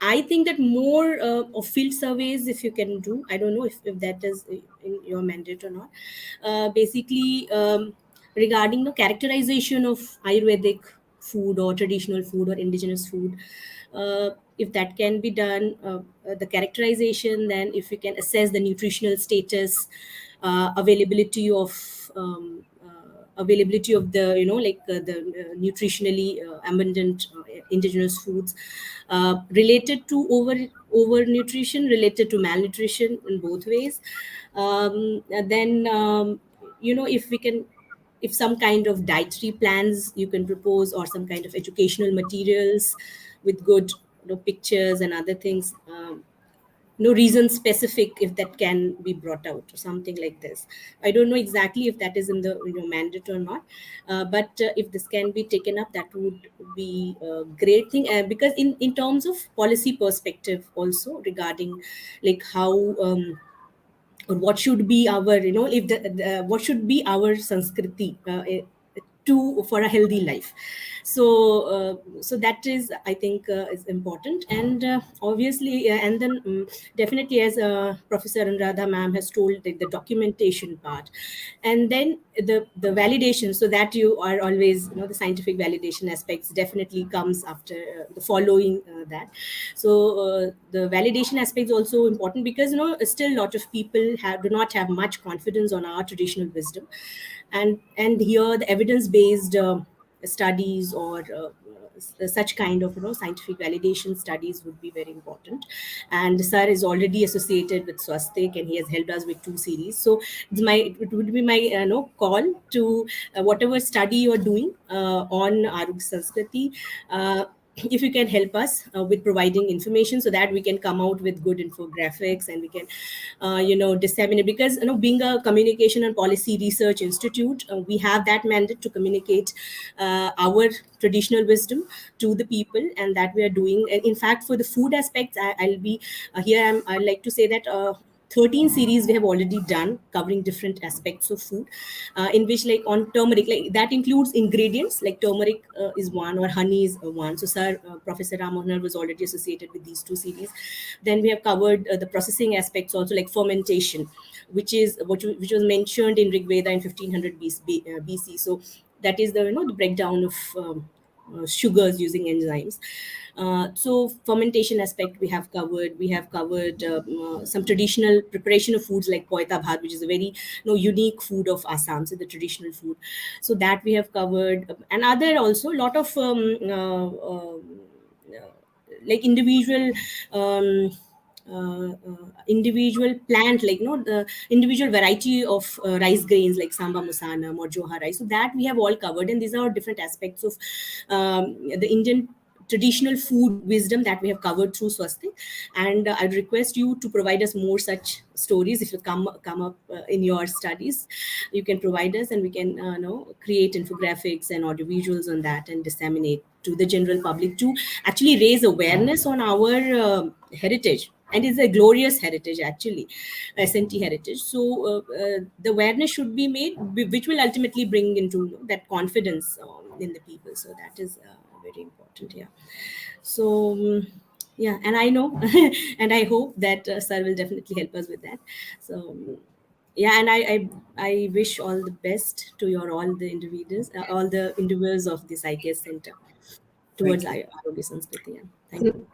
I think that more of field surveys, if you can do, I don't know if that is in your mandate or not. Basically, regarding the characterization of Ayurvedic food or traditional food or indigenous food, if that can be done, the characterization, then if we can assess the nutritional status, availability of the the nutritionally abundant indigenous foods, related to over nutrition, related to malnutrition in both ways. Then if we can, if some kind of dietary plans you can propose, or some kind of educational materials with good pictures and other things, no reason specific if that can be brought out or something like this. I don't know exactly if that is in the mandate or not, but if this can be taken up, that would be a great thing, because in terms of policy perspective also regarding like how, or what should be our, if what should be our Sanskriti, to for a healthy life. So that is, I think, is important. And obviously, and then definitely, as Professor Anuradha ma'am has told, the documentation part, and then the validation, so that you are always, the scientific validation aspects definitely comes after the following that. So the validation aspect is also important, because still a lot of people do not have much confidence on our traditional wisdom, and here the evidence based studies, or such kind of scientific validation studies would be very important. And sir is already associated with Swastik, and he has helped us with 2 series. So it would be my call to whatever study you are doing on Arogyasamskriti, if you can help us with providing information, so that we can come out with good infographics, and we can disseminate, because being a communication and policy research institute, we have that mandate to communicate our traditional wisdom to the people, and that we are doing. And in fact, for the food aspects, I'll be I'd like to say that 13 series we have already done, covering different aspects of food, in which, like, on turmeric, like that includes ingredients like turmeric is one, or honey is one. So sir, Professor Ram Mohan was already associated with these 2 series. Then we have covered the processing aspects also, like fermentation, which was mentioned in Rig Veda in 1500 BC. So that is the breakdown of sugars using enzymes. So fermentation aspect we have covered. We have covered some traditional preparation of foods like poita bhat, which is a very unique food of Assam, so the traditional food. So that we have covered, and other also a lot of like individual plant, like the individual variety of rice grains like samba musana or joha rice. So that we have all covered, and these are different aspects of the Indian traditional food wisdom that we have covered through Swastik. And I'd request you to provide us more such stories. If you come up in your studies, you can provide us, and we can create infographics and audio visuals on that, and disseminate to the general public, to actually raise awareness on our heritage. And it's a glorious heritage, actually, SNT heritage. So the awareness should be made, which will ultimately bring into that confidence in the people. So that is very important. Yeah. So yeah, and I know and I hope that sir will definitely help us with that. So yeah, and I wish all the best to all the individuals of this IKS center towards Thank you. Arogya Samskriti. Yeah. Thank you.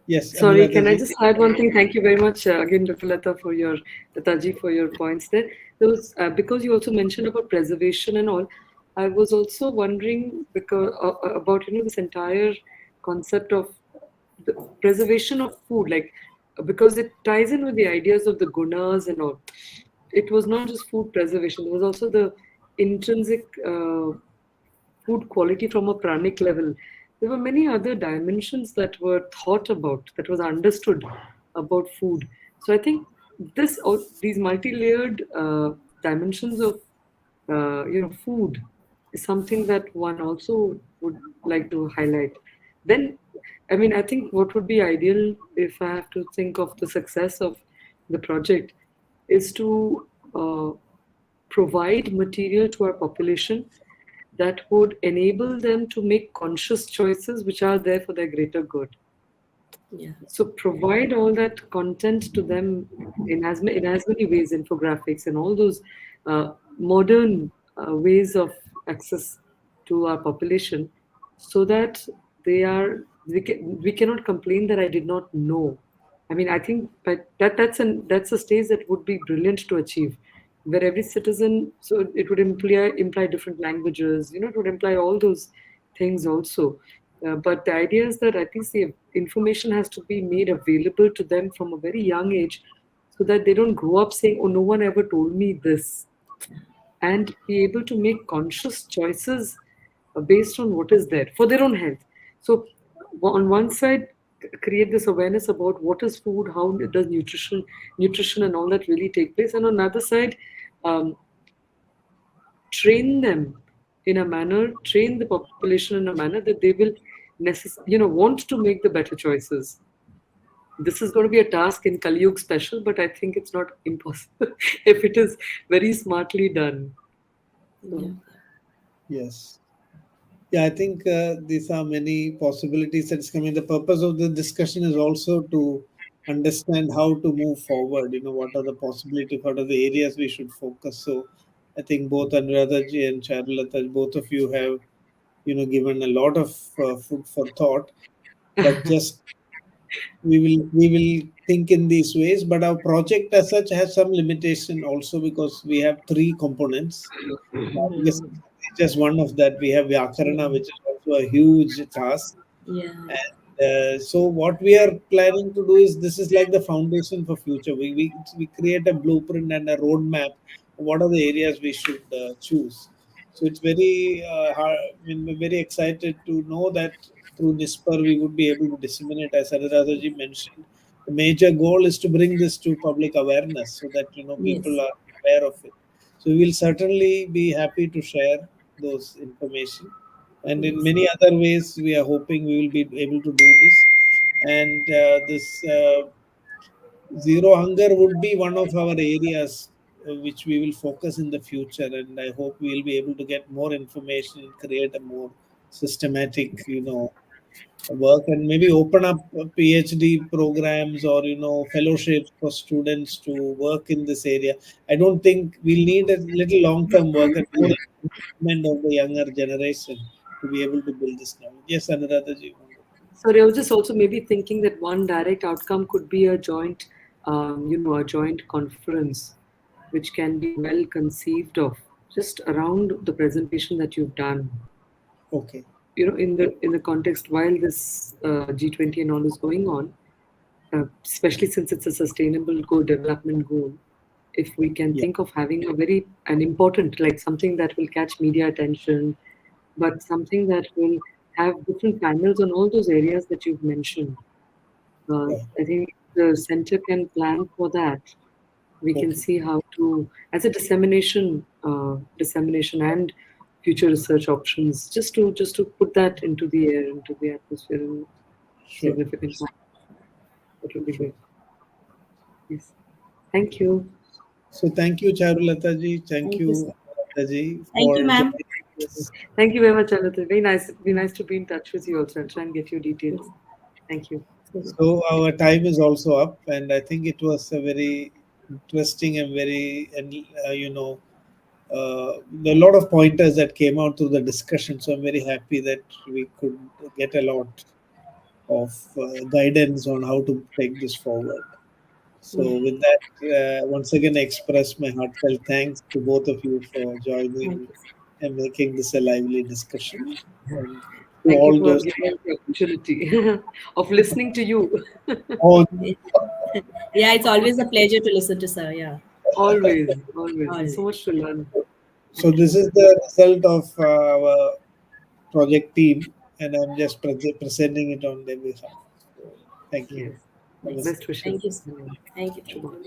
Yes, Sorry, can I Anuradhaji. just add one thing? Thank you very much again, Dr. Lata, for your Lataji, for your points there. There was because you also mentioned about preservation and all. I was also wondering because about this entire concept of the preservation of food, like because it ties in with the ideas of the gunas and all. It was not just food preservation; there was also the intrinsic food quality from a pranic level. There were many other dimensions that were thought about, that was understood about food. So I think these multi-layered dimensions of food is something that one also would like to highlight. Then, I mean, I think what would be ideal, if I have to think of the success of the project, is to provide material to our population that would enable them to make conscious choices which are there for their greater good. Yeah. So provide all that content to them in as many ways, infographics and all those modern ways of access to our population, so that we cannot complain that I did not know. I mean, I think that's a stage that would be brilliant to achieve, where every citizen, so it would imply different languages, it would imply all those things also. But the idea is that at least the information has to be made available to them from a very young age, so that they don't grow up saying, "Oh, no one ever told me this," and be able to make conscious choices based on what is there for their own health. So on one side create this awareness about what is food, how does nutrition and all that really take place, and on the other side, um, train them in a manner, train the population in a manner that they will want to make the better choices. This is going to be a task in Kali Yuga special, but I think it's not impossible if it is very smartly done. Yeah. Yes. Yeah, I think these are many possibilities that's coming. The purpose of the discussion is also to understand how to move forward. What are the possibilities, what are the areas we should focus. So I think both Anuradha ji and Charulata, both of you have, given a lot of food for thought. But just we will think in these ways. But our project as such has some limitation also, because we have three components. Yes, just one of that. We have Vyakarana, which is also a huge task. Yeah. And so what we are planning to do is, this is like the foundation for future. We create a blueprint and a roadmap. What are the areas we should choose? So it's very hard. I mean, we're very excited to know that through NISPER we would be able to disseminate, as Anuradhaji mentioned. The major goal is to bring this to public awareness, so that people Yes. are aware of it. So we will certainly be happy to share those information, and in Yes. many other ways we are hoping we will be able to do this. And this zero hunger would be one of our areas which we will focus in the future, and I hope we will be able to get more information and create a more systematic work, and maybe open up PhD programs or fellowships for students to work in this area. I don't think we'll need a little long term work and more involvement of the younger generation to be able to build this now. Yes, Anuradha ji. Sorry, I was just also maybe thinking that one direct outcome could be a joint, a joint conference, which can be well conceived of just around the presentation that you've done. Okay. In the context while this G20 and all is going on, especially since it's a sustainable goal, development goal, if we can Yeah. think of having an important, like something that will catch media attention, but something that will have different panels on all those areas that you've mentioned. Right. I think the center can plan for that. We can Okay. see how to, as a dissemination and future research options, just to put that into the air, into the atmosphere, in Sure. significant way. That would be Sure. great. Yes. Thank you. So thank you, Charulata ji. Thank Thank you, sir. you, Anuradha ji, Thank you, for ma'am. joining us. Thank you very much, Anita. Very nice. Be nice to be in touch with you also and try and get your details. Thank you. So our time is also up, and I think it was a very interesting and very, and a lot of pointers that came out through the discussion. So I'm very happy that we could get a lot of guidance on how to take this forward. So Mm. with that, once again, I express my heartfelt thanks to both of you for Thank joining you, sir. and making this a lively discussion. And to Thank you all for those, giving us the opportunity of listening to you. oh, Yeah, it's always a pleasure to listen to sir. Yeah. Always, always. There's Always. so much to learn. so this is the result of our project team, and I'm just presenting it on their behalf. Thank you. Yes. Namaste. Best wishes. Thank you, sir. Thank you. Thank you. Shubham.